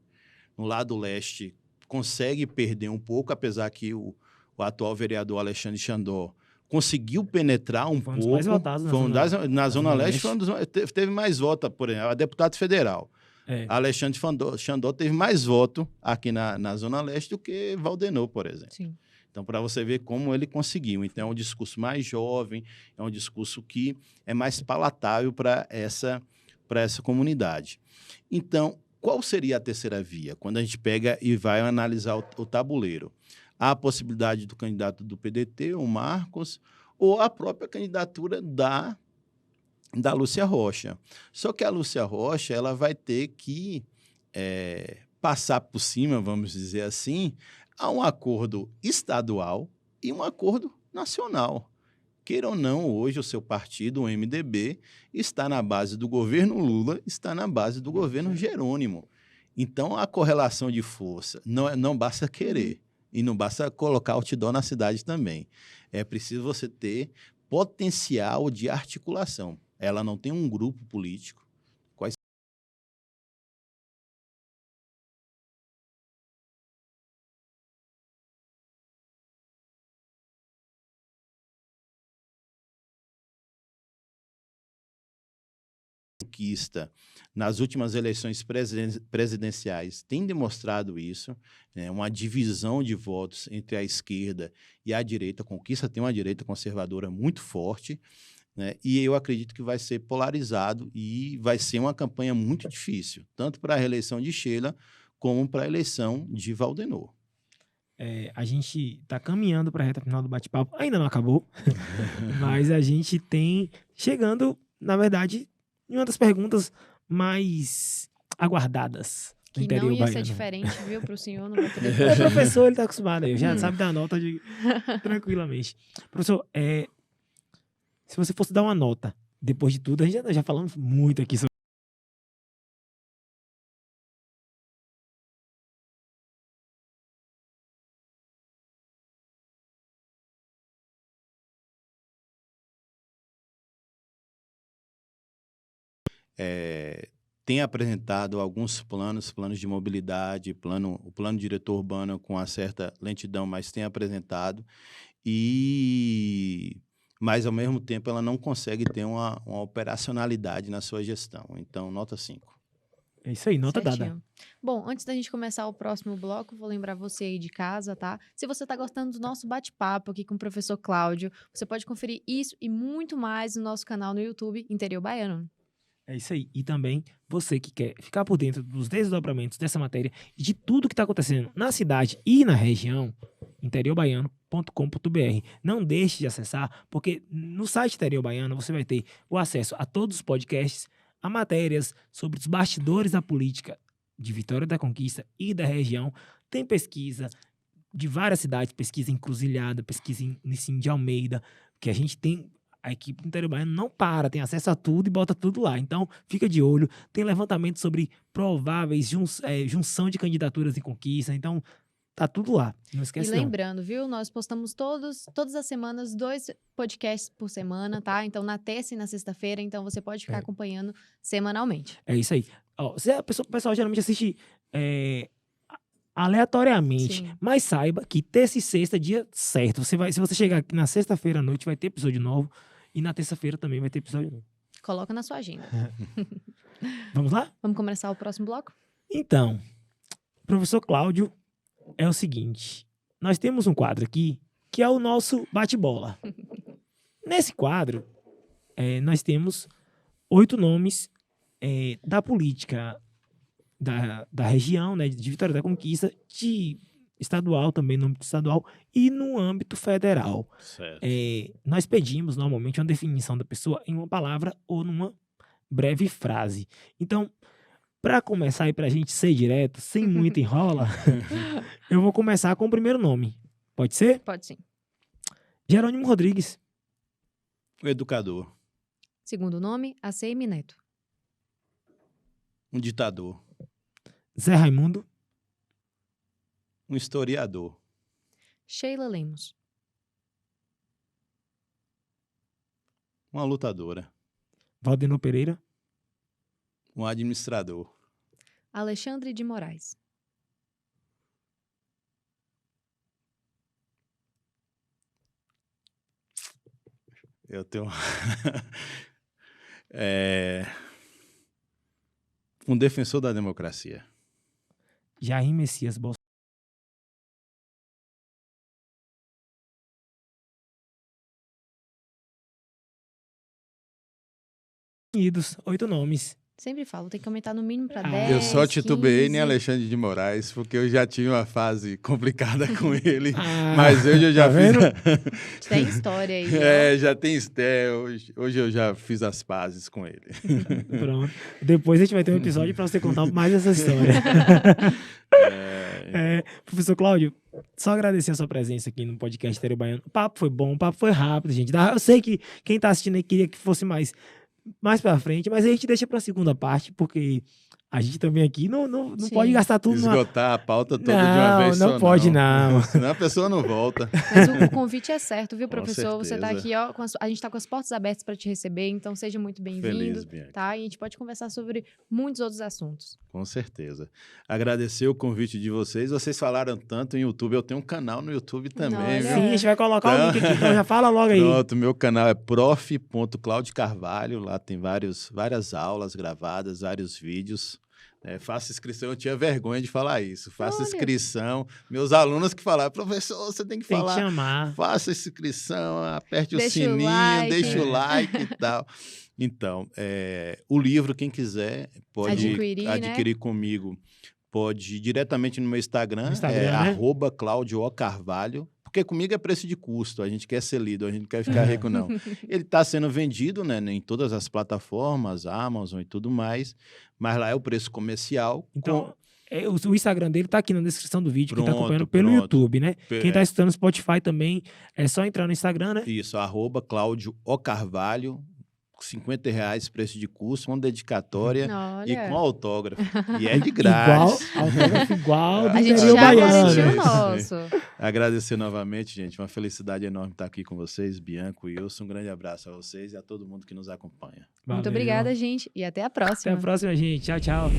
No lado leste, consegue perder um pouco, apesar que o atual vereador Alexandre Xandó conseguiu penetrar um pouco. Mais votados na Zona Leste, teve mais votos, por exemplo, a deputado federal. Alexandre Xandó teve mais voto aqui na Zona Leste do que Valdenor, por exemplo. Sim. Então, para você ver como ele conseguiu. Então, é um discurso mais jovem, é um discurso que é mais palatável para essa comunidade. Então, qual seria a terceira via? Quando a gente pega e vai analisar o tabuleiro. Há a possibilidade do candidato do PDT, o Marcos, ou a própria candidatura da Lúcia Rocha. Só que a Lúcia Rocha ela vai ter que passar por cima, vamos dizer assim, há um acordo estadual e um acordo nacional. Queira ou não, hoje o seu partido, o MDB, está na base do governo Lula, está na base do governo Jerônimo. Então, a correlação de força não basta querer e não basta colocar outdoor na cidade também. É preciso você ter potencial de articulação. Ela não tem um grupo político. Quais conquista nas últimas eleições presidenciais tem demonstrado isso, né? Uma divisão de votos entre a esquerda e a direita. A conquista tem uma direita conservadora muito forte, né? E eu acredito que vai ser polarizado e vai ser uma campanha muito difícil, tanto para a reeleição de Sheila como para a eleição de Valdenor. A gente está caminhando para a reta final do bate-papo. Ainda não acabou, mas a gente tem chegando, na verdade, em uma das perguntas mais aguardadas do Que interior não ia baiano. ser diferente, viu? Para o senhor, não vai poder É fugir. professor, ele tá acostumado aí, já sabe dar nota tranquilamente. Professor, se você fosse dar uma nota, depois de tudo, a gente já falamos muito aqui sobre. Tem apresentado alguns planos de mobilidade, o plano diretor urbano com uma certa lentidão, mas tem apresentado, mas ao mesmo tempo ela não consegue ter uma operacionalidade na sua gestão. Então, nota 5. É isso aí, nota dada. Certinho. Bom, antes da gente começar o próximo bloco, vou lembrar você aí de casa, tá? Se você tá gostando do nosso bate-papo aqui com o professor Cláudio, você pode conferir isso e muito mais no nosso canal no YouTube, Interior Baiano. É isso aí. E também, você que quer ficar por dentro dos desdobramentos dessa matéria e de tudo que está acontecendo na cidade e na região, interiorbaiano.com.br. Não deixe de acessar, porque no site Interior Baiano você vai ter o acesso a todos os podcasts, a matérias sobre os bastidores da política de Vitória da Conquista e da região. Tem pesquisa de várias cidades, pesquisa em Encruzilhada, pesquisa em Nicim de Almeida, que a gente tem. A equipe do Interior Baiano não para, tem acesso a tudo e bota tudo lá. Então, fica de olho. Tem levantamento sobre prováveis junção de candidaturas em conquista. Então, tá tudo lá. Não esquece, E não. lembrando, viu? Nós postamos todas as semanas 2 podcasts por semana, tá? Então, na terça e na sexta-feira. Então, você pode ficar acompanhando semanalmente. É isso aí. Ó, o pessoal geralmente assiste aleatoriamente. Sim. Mas saiba que terça e sexta é dia certo. Se você chegar aqui na sexta-feira à noite, vai ter episódio novo. E na terça-feira também vai ter episódio novo. Coloca na sua agenda. Vamos lá? Vamos começar o próximo bloco? Então, professor Cláudio, é o seguinte. Nós temos um quadro aqui que é o nosso bate-bola. Nesse quadro, nós temos 8 nomes da política da região, né, de Vitória da Conquista, de estadual também, no âmbito estadual, e no âmbito federal. Certo. Nós pedimos, normalmente, uma definição da pessoa em uma palavra ou numa breve frase. Então, para começar e para a gente ser direto, sem muita enrola, eu vou começar com o primeiro nome. Pode ser? Pode sim. Jerônimo Rodrigues. Um educador, Segundo nome, ACM Neto. um ditador, Zé Raimundo. um historiador, Sheila Lemos. uma lutadora, Valdenor Pereira. um administrador, Alexandre de Moraes. eu tenho um defensor da democracia, Jair Messias Bolsonaro. Unidos, 8 nomes. Sempre falo, tem que aumentar no mínimo para Ah, 10, Eu só titubeei 15. nem Alexandre de Moraes, porque eu já tinha uma fase complicada com ele. Ah, Mas hoje eu já tá fiz. vendo? Tem história aí, ó. Já tem. Hoje eu já fiz as pazes com ele. Pronto. Depois a gente vai ter um episódio para você contar mais essa história. Professor Cláudio, só agradecer a sua presença aqui no podcast Estéreo Baiano. O papo foi bom, o papo foi rápido, gente. Eu sei que quem tá assistindo aí queria que fosse mais pra frente, mas a gente deixa pra segunda parte, porque a gente também aqui não Sim. pode gastar tudo numa... Esgotar a pauta toda de uma vez só. Não pode, não. Senão a pessoa não volta. Mas o convite é certo, viu, Com professor? Você tá certeza. aqui, ó, a gente tá com as portas abertas para te receber, então seja muito Feliz, bem-vindo, Bianca. tá? E a gente pode conversar sobre muitos outros assuntos. Com certeza. Agradecer o convite de vocês. Vocês falaram tanto em YouTube. Eu tenho um canal no YouTube também, Olha. viu? Sim, a gente vai colocar o link aqui, então já fala logo aí. Pronto, meu canal é prof.claudiocarvalho. Lá tem várias aulas gravadas, vários vídeos. Faça inscrição, eu tinha vergonha de falar isso. Faça Olha. inscrição. Meus alunos que falaram, professor, você tem que Tem que falar. chamar. Faça inscrição, aperte Deixa o o sininho, like. deixa o like e tal. Então, o livro, quem quiser, pode Adquirir, né? comigo. Pode ir diretamente no meu Instagram, No Instagram, né? @CláudioCarvalho. Porque comigo é preço de custo, a gente quer ser lido, a gente não quer ficar rico, não. Ele está sendo vendido, né, em todas as plataformas, Amazon e tudo mais, mas lá é o preço comercial. Então, o Instagram dele tá aqui na descrição do vídeo, quem tá Pronto, acompanhando pelo pronto. YouTube, né? Quem tá escutando no Spotify também, é só entrar no Instagram, né? Isso, @CláudioCarvalho, R$50 preço de custo, uma dedicatória Olha. e com autógrafo. E é de grátis. Autógrafo igual do A gente interior já baiano. garantiu o nosso. Agradecer novamente, gente. Uma felicidade enorme estar aqui com vocês, Bianco e Wilson. Um grande abraço a vocês e a todo mundo que nos acompanha. Muito Valeu. obrigada, gente, e até a próxima. Até a próxima, gente. Tchau, tchau.